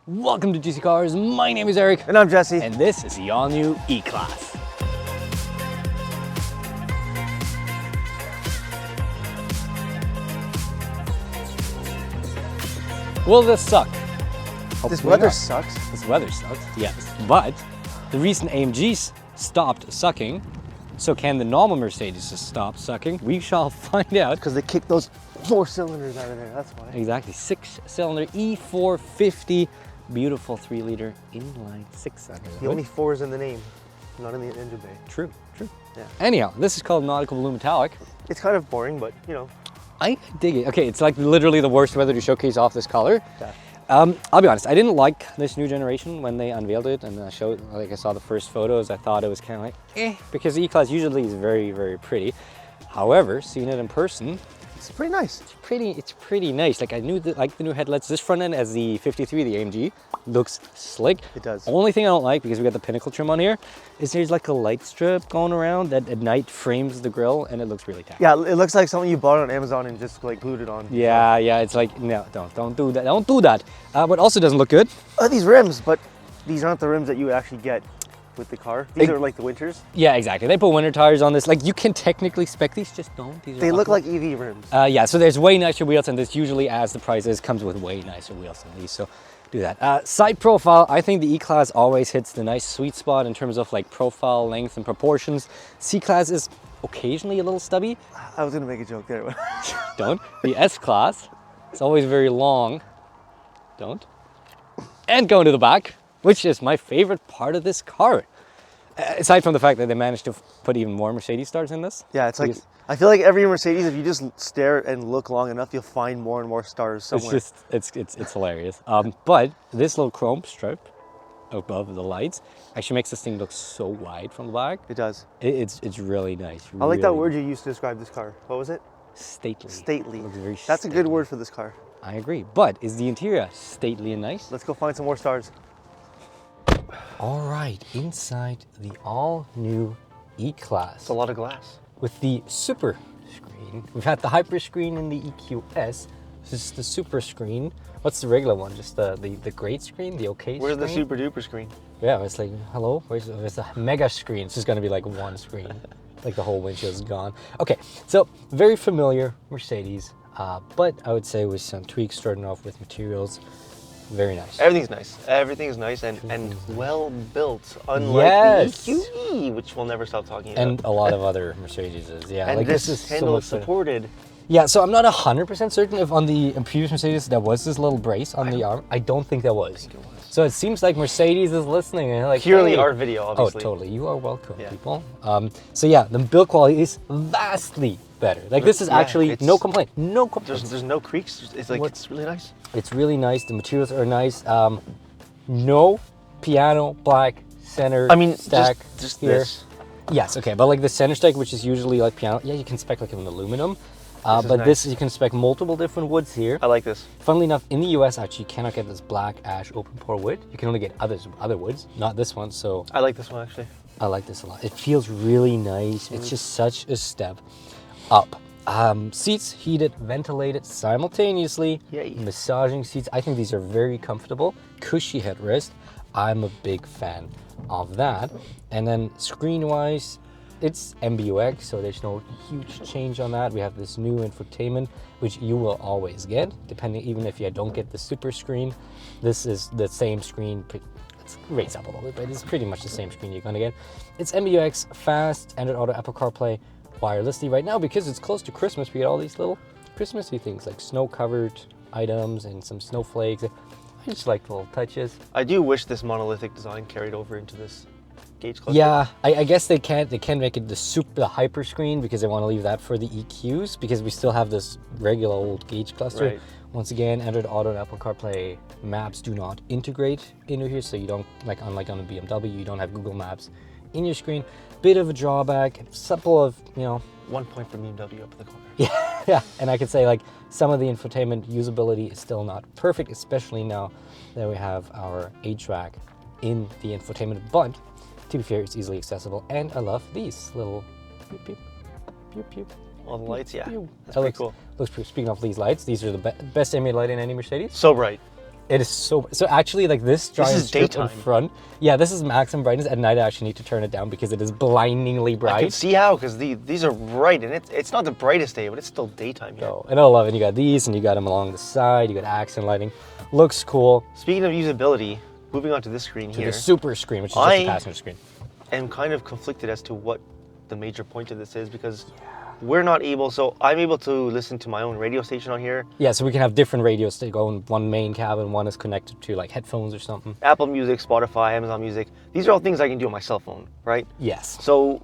Welcome to GC Cars. My name is Eric. And I'm Jesse. And this is the all-new E Class. Will this suck? This Hopefully weather not. sucks. This weather sucks, yes. But the recent AMGs stopped sucking. So can the normal Mercedes just stop sucking? We shall find out. Because they kicked those 4 cylinders out of there, that's why. Exactly, 6-cylinder E450, beautiful 3-liter inline 6-cylinder. The only 4 is in the name, not in the engine bay. True. Yeah. Anyhow, this is called Nautical Blue Metallic. It's kind of boring, but you know. I dig it. Okay, it's like literally the worst weather to showcase off this color. Yeah. I'll be honest, I didn't like this new generation when they unveiled it and I saw the first photos. I thought it was kind of like, because the E-Class usually is very, very pretty. However, seeing it in person, It's pretty nice. it's pretty nice. Like I like the new headlights. This front end as the 53, the AMG, looks slick. It does. Only thing I don't like, because we got the Pinnacle trim on here, is there's like a light strip going around that at night frames the grille and it looks really tacky. Yeah, it looks like something you bought on Amazon and just like glued it on. Yeah, it's like, no, don't do that. Don't do that. What also doesn't look good. These rims, but these aren't the rims that you would actually get with the car. These are like the Winters. Yeah, exactly. They put winter tires on this. Like you can technically spec these, just don't. They look like EV rims. Yeah, so there's way nicer wheels, and this usually, as the price is, comes with way nicer wheels than these. So do that. Side profile, I think the E-Class always hits the nice sweet spot in terms of like profile, length, and proportions. C-Class is occasionally a little stubby. I was gonna make a joke there. Don't. The S-Class, it's always very long. Don't. And going to the back, which is my favorite part of this car. Aside from the fact that they managed to put even more Mercedes stars in this. Yeah, it's like, I feel like every Mercedes, if you just stare and look long enough, you'll find more and more stars somewhere. It's hilarious. But this little chrome strip above the lights actually makes this thing look so wide from the back. It does. It's really nice. I like that word you used to describe this car. What was it? Stately. Stately. Looks very That's a good word for this car. I agree. But is the interior stately and nice? Let's go find some more stars. All right, inside the all-new E-Class. It's a lot of glass. With the super screen. We've had the hyper screen in the EQS. This is the super screen. What's the regular one? Just the great screen, the okay Where's screen? the super duper screen? Yeah, it's like, hello, where's the mega screen? It's just gonna be like one screen. Like the whole windshield's gone. Okay, so very familiar Mercedes, but I would say with some tweaks, starting off with materials. Very nice. Everything's nice. Everything is nice and well built, unlike the EQE, which we'll never stop talking about. And a lot of other Mercedes, yeah. And like this is handle is so much supported. Yeah, so I'm not 100% certain if on the previous Mercedes there was this little brace on the arm. I don't think there was. So it seems like Mercedes is listening and like, purely hey. our video, obviously. Oh, totally. You are welcome, people. So yeah, the build quality is vastly better. Like this is actually no complaint. No complaints. There's no creaks. It's like it's really nice. It's really nice. The materials are nice. No piano black center stack just here. this. Yes, okay, but like the center stack, which is usually like piano, yeah, you can spec like an aluminum. But this, you can spec multiple different woods here. I like this. Funnily enough, in the US, actually, you cannot get this black ash open pore wood. You can only get other woods, not this one. So I like this one actually. I like this a lot. It feels really nice. It's just such a step up. Seats heated, ventilated simultaneously. Yay. Massaging seats. I think these are very comfortable. Cushy headrest. I'm a big fan of that. And then screen-wise, it's MBUX, so there's no huge change on that. We have this new infotainment, which you will always get, depending, even if you don't get the super screen. This is the same screen. It's raised up a little bit, but it's pretty much the same screen you're gonna get. It's MBUX, fast, Android Auto, Apple CarPlay, wirelessly. Right now, because it's close to Christmas, we get all these little Christmassy things like snow-covered items and some snowflakes. I just like the little touches. I do wish this monolithic design carried over into this gauge cluster. Yeah, I guess they can make it the hyper screen because they want to leave that for the EQs because we still have this regular old gauge cluster. Right. Once again, Android Auto and Apple CarPlay maps do not integrate into here, so you don't, like unlike on a BMW, you don't have Google Maps in your screen. Bit of a drawback, couple of, 1 point for BMW up in the corner. Yeah, and I could say like some of the infotainment usability is still not perfect, especially now that we have our HVAC in the infotainment, but to be fair, it's easily accessible, and I love these little pew, pew, pew, pew, All the lights, yeah. pew. That's pretty cool. Speaking of these lights, these are the best ambient light in any Mercedes. So bright. It is so actually like this giant is strip in daytime. front. Yeah, this is maximum brightness. At night I actually need to turn it down because it is blindingly I can bright. see how, because these are bright, and it's not the brightest day, but it's still daytime here. So, and I love it. You got these, and you got them along the side. You got accent lighting. Looks cool. Speaking of usability, moving on to this screen here, The super screen, which is just a passenger screen. I'm kind of conflicted as to what the major point of this is, because we're not able, so I'm able to listen to my own radio station on here. Yeah, so we can have different radios that go in one main cabin. One is connected to like headphones or something. Apple Music, Spotify, Amazon Music. These are all things I can do on my cell phone, right? Yes. So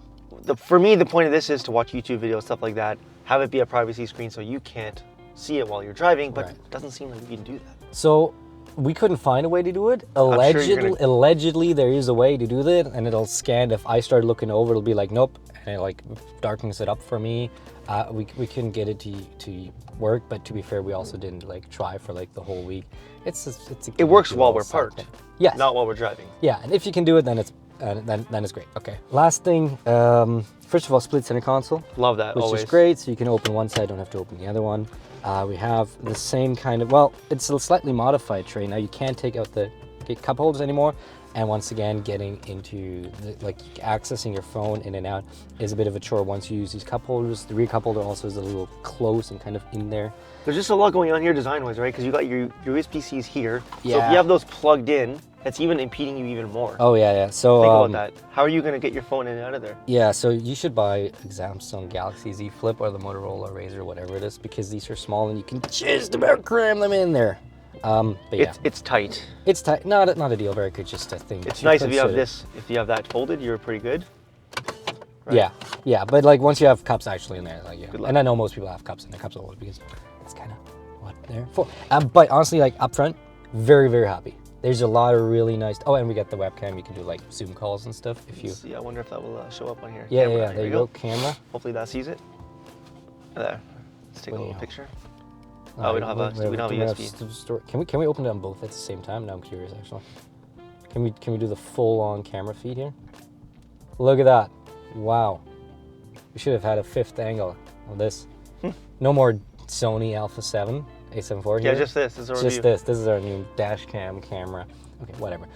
for me, the point of this is to watch YouTube videos, stuff like that, have it be a privacy screen so you can't see it while you're driving, but it doesn't seem like you can do that. So we couldn't find a way to do it. Allegedly, there is a way to do that, and it'll scan. If I start looking over, it'll be like, nope, and it like darkens it up for me. We couldn't get it to work, but to be fair, we also didn't like try for like the whole week. It works while we're parked. Yes. Not while we're driving. Yeah, and if you can do it, then it's great. Okay. Last thing, first of all, split center console. Love that. Which always. is great. So you can open one side, don't have to open the other one. We have the same kind of, well, it's a slightly modified tray. Now you can't take out the cup holders anymore. And once again, getting into accessing your phone in and out is a bit of a chore once you use these cup holders. The rear cup holder also is a little close and kind of in there. There's just a lot going on here design-wise, right? Because you got your USB-Cs here. Yeah. So if you have those plugged in, that's even impeding you even more. Oh yeah. So think about that. How are you going to get your phone in and out of there? Yeah, so you should buy a Samsung Galaxy Z Flip or the Motorola Razr, whatever it is, because these are small and you can just about cram them in there. But yeah, it's tight. it's tight. Not a deal breaker, just a thing. It's nice if you have this. If you have that folded, you're pretty good. Right? Yeah, but like once you have cups actually in there, like yeah. Good luck. And I know most people have cups in their cups holders because it's kind of what they're for. But honestly, like up front, very very happy. There's a lot of really nice. Oh, and we got the webcam. You can do like Zoom calls and stuff if you. See, I wonder if that will show up on here. Yeah, Camera, yeah. There you go. Camera. Hopefully that sees it. There. Let's take a little picture. All Oh, we right, don't have a USB. Can we open them both at the same time? Now I'm curious actually. Can we do the full on camera feed here? Look at that! Wow. We should have had a fifth angle on this. No more Sony Alpha 7 A7 IV here. Yeah, just this. This is our Just review. this. This is our new dash cam camera. Okay, whatever.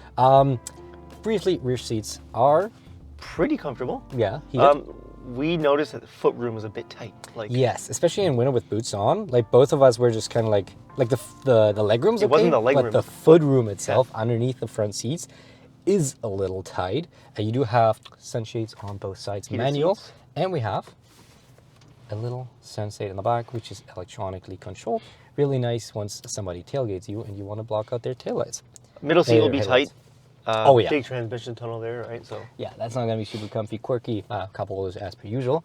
Briefly, rear seats are Pretty comfortable. heated. We noticed that the foot room was a bit tight. Like Yes, especially in winter with boots on. Like both of us were just kind of like the leg room's okay. It wasn't the leg but room. the foot room itself underneath the front seats is a little tight. And you do have sunshades on both sides, Heated manual, seats. and we have a little sunshade in the back, which is electronically controlled. Really nice once somebody tailgates you and you want to block out their taillights. middle seat will be headlights. tight. Oh, yeah. Big transmission tunnel there, right? So Yeah, that's not going to be super comfy, quirky, cup holders as per usual.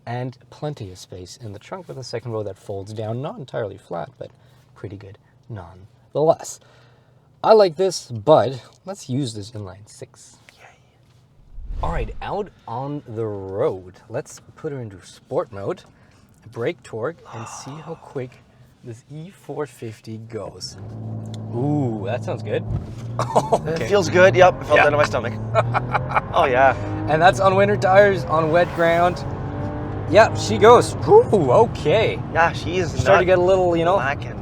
And plenty of space in the trunk with a second row that folds down, not entirely flat, but pretty good nonetheless. I like this, but let's use this inline six. All right, out on the road. Let's put her into sport mode, brake torque, and see how quick this E450 goes. Ooh, that sounds good. It feels good. Yep, it felt that in my stomach. Oh yeah. And that's on winter tires, on wet ground. Yep, she goes. Ooh, okay. Yeah, she is Starting to get a little, you know. lacking.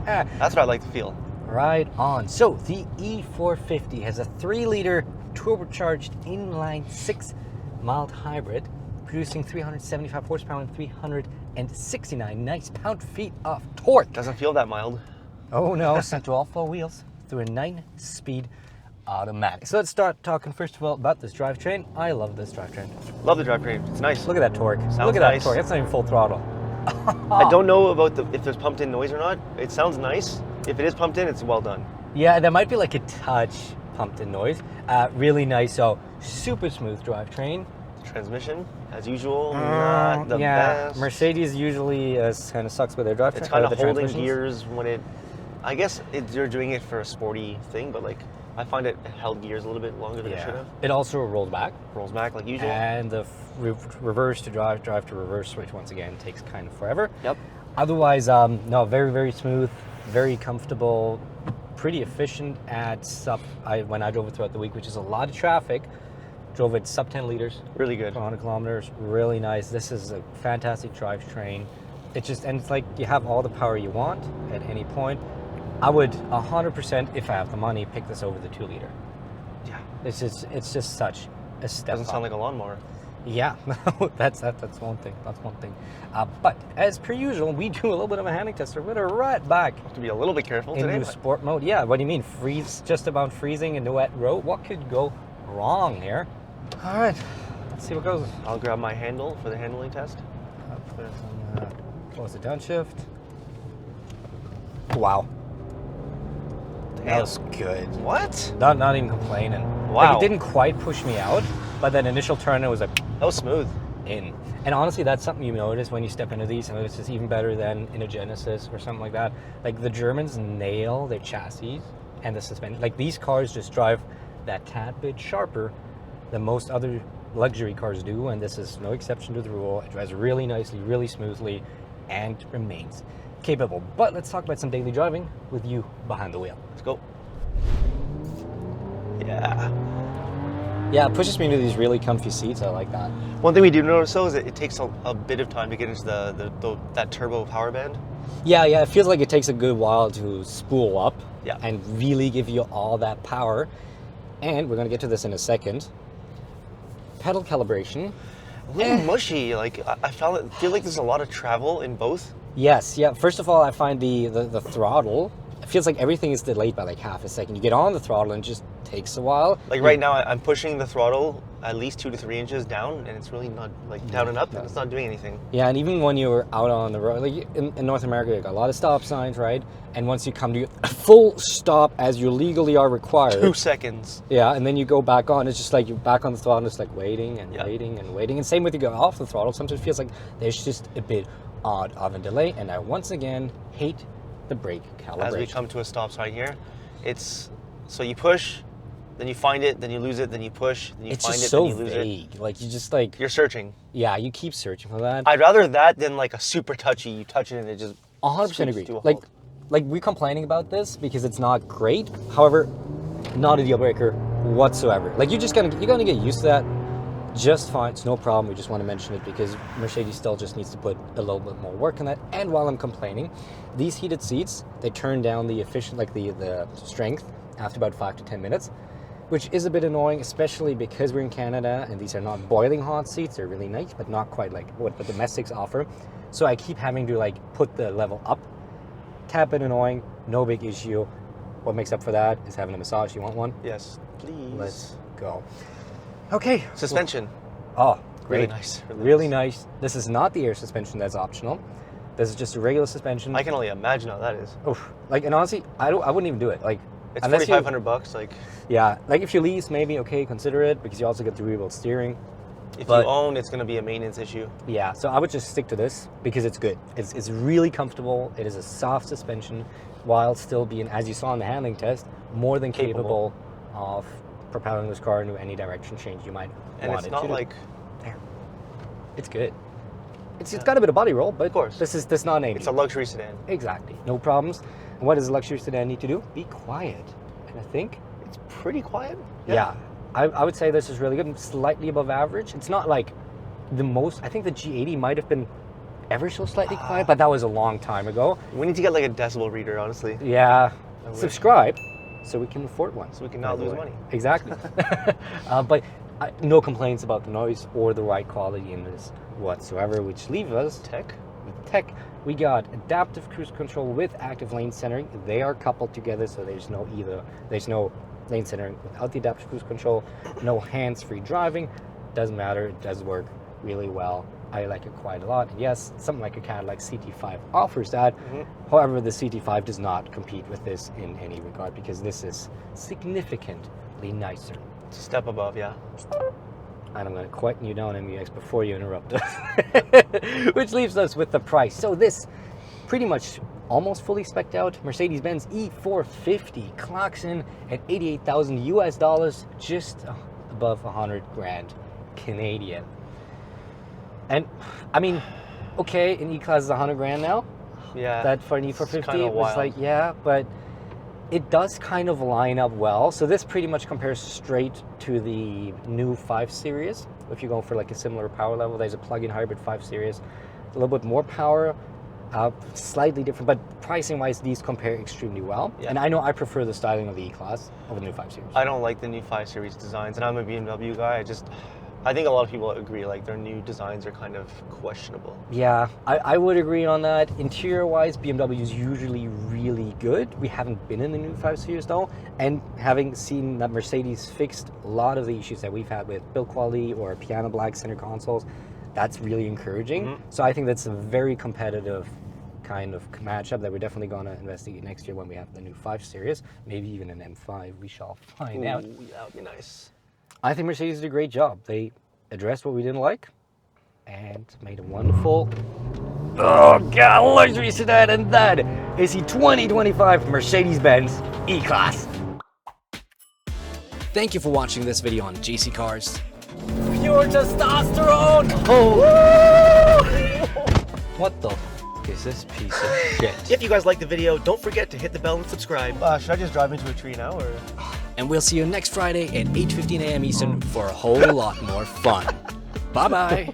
That's what I like to feel. Right on. So the E450 has a 3-liter turbocharged inline 6 mild hybrid, producing 375 horsepower and 369 nice pound-feet of torque. Doesn't feel that mild. Oh no, sent to all 4 wheels through a 9-speed automatic. So let's start talking first of all about this drivetrain. I love this drivetrain. Love the drivetrain. It's nice. Look at that torque. Sounds Look at nice. that torque. That's not even full throttle. I don't know about if there's pumped in noise or not. It sounds nice. If it is pumped in, it's well done. Yeah, there might be like a touch pumped in noise. Really nice. So super smooth drivetrain. Transmission, as usual, not the best. Mercedes usually kind of sucks with their drivetrain. It's kind of the holding transmissions. gears when it. I guess they're doing it for a sporty thing, but like I find it held gears a little bit longer than it should have. It also rolls back. Rolls back like usual. And the reverse to drive to reverse switch once again takes kind of forever. Yep. Otherwise, no, very, very smooth, very comfortable, pretty efficient at when I drove it throughout the week, which is a lot of traffic. Drove it sub 10 liters. Really good. Per 100 kilometers, really nice. This is a fantastic drivetrain. It's like you have all the power you want at any point. I would 100%, if I have the money, pick this over the 2-liter. Yeah. It's just such a step Doesn't up. sound like a lawnmower. Yeah, that's one thing. That's one thing. But as per usual, we do a little bit of a handling test. We're right back Have to be a little bit careful today. into sport mode. Yeah, what do you mean? Just about freezing in the wet road? What could go wrong here? All right, let's see what goes. I'll grab my handle for the handling test. Put it on, close the downshift. Wow. That was good. What? Not even complaining. Wow. Like, it didn't quite push me out, but that initial turn, it was like That was smooth. in. And honestly, that's something you notice when you step into these, and it's just even better than in a Genesis or something like that. Like, the Germans nail their chassis and the suspension. Like, these cars just drive that tad bit sharper than most other luxury cars do, and this is no exception to the rule. It drives really nicely, really smoothly, and remains capable. But let's talk about some daily driving with you behind the wheel. Let's go. Yeah. Yeah, it pushes me into these really comfy seats. I like that. One thing we do notice though is that it takes a bit of time to get into that turbo power band. Yeah, it feels like it takes a good while to spool up Yeah. and really give you all that power. And we're going to get to this in a second. Pedal calibration. A little mushy. Like I feel like there's a lot of travel in both. Yes, yeah. First of all, I find the throttle, it feels like everything is delayed by like half a second. You get on the throttle and it just takes a while. Like right now, I'm pushing the throttle at least 2 to 3 inches down, and it's really not like down and up, and it's not doing anything. Yeah, and even when you're out on the road, like in North America, you got a lot of stop signs, right? And once you come to a full stop as you legally are required. 2 seconds. Yeah, and then you go back on, it's just like you're back on the throttle, and it's like waiting and Yeah. waiting and waiting. And same with you go off the throttle, sometimes it feels like there's just a bit odd of a delay. And I once again hate the brake calibration. As we come to a stop sign here, it's so you push, then you find it, then you lose it, then you push, then you It's find just it, so then you lose it. vague. Like you just like, You're searching. yeah, you keep searching for that. I'd rather that than like a super touchy. You touch it and it just 100% screeches agree. to a Like halt. we're complaining about this because it's not great. However, not a deal breaker whatsoever. Like you're gonna get used to that just fine. It's no problem. We just want to mention it because Mercedes still just needs to put a little bit more work on that. And while I'm complaining, these heated seats, they turn down the the strength after about 5 to 10 minutes, which is a bit annoying, especially because we're in Canada and these are not boiling hot seats. They're really nice, but not quite like what the domestics offer. So I keep having to like put the level up. Tad bit annoying, no big issue. What makes up for that is having a massage. You want one? Yes, please. Let's go. Okay. Suspension. Oh, great. Really nice. Really nice. This is not the air suspension that's optional. This is just a regular suspension. I can only imagine how that is. Oof. Like, and honestly, I wouldn't even do it. Like, It's unless you- $4,500. Like Yeah, like if you lease, maybe okay, consider it because you also get the rebuilt steering. if But- you own, it's going to be a maintenance issue. Yeah, so I would just stick to this because it's good. It's really comfortable. It is a soft suspension while still being, as you saw in the handling test, more than capable of propelling this car into any direction change you might And want it's it not to do. like There. It's good. It's got a bit of body roll, but Of course. this is not 80. it's a luxury sedan. Exactly, no problems. And what does a luxury sedan need to do? Be quiet. And I think, It's pretty quiet. yeah, I would say this is really good, slightly above average. It's not like the most, I think the G80 might have been ever so slightly quiet, but that was a long time ago. We need to get like a decibel reader, honestly, Yeah, wish. subscribe so we can afford one. so we can by not the lose way. money. Exactly. But no complaints about the noise or the ride quality in this whatsoever, which leaves us Tech. with tech. We got adaptive cruise control with active lane centering. They are coupled together, so there's no lane centering without the adaptive cruise control. No hands-free driving. Doesn't matter. It does work really well. I like it quite a lot. And yes, something like a Cadillac CT5 offers that. However, the CT5 does not compete with this in any regard because this is significantly nicer. It's a step above, yeah. And I'm going to quieten you down, MUX, before you interrupt us. Which leaves us with the price. So this pretty much almost fully spec'd out Mercedes-Benz E450 clocks in at 88,000 US dollars, just above 100 grand Canadian. And I mean, okay, an E Class is 100 grand now. Yeah. That for an it's E450 kinda was wild. like, yeah, but it does kind of line up well. So this pretty much compares straight to the new 5 Series. If you're going for like a similar power level, there's a plug-in hybrid 5 Series. A little bit more power. Slightly different, but pricing-wise, these compare extremely well. Yeah. And I know I prefer the styling of the E-Class over the new 5 Series. I don't like the new 5 Series designs, and I'm a BMW guy. I think a lot of people agree, like, their new designs are kind of questionable. Yeah, I would agree on that. Interior-wise, BMW is usually really good. We haven't been in the new 5 Series though, and having seen that Mercedes fixed a lot of the issues that we've had with build quality or piano black center consoles, that's really encouraging. So I think that's a very competitive kind of matchup that we're definitely going to investigate next year when we have the new 5 Series, maybe even an M5. We shall find out. That would be nice. I think Mercedes did a great job. They addressed what we didn't like and made a wonderful, oh god, luxury sedan, and that is the 2025 Mercedes-Benz E Class. Thank you for watching this video on JC Cars. Pure testosterone! Oh! What the is this piece of shit? If you guys liked the video, don't forget to hit the bell and subscribe. Should I just drive into a tree now, or? And we'll see you next Friday at 8:15 a.m. Eastern for a whole lot more fun. Bye-bye.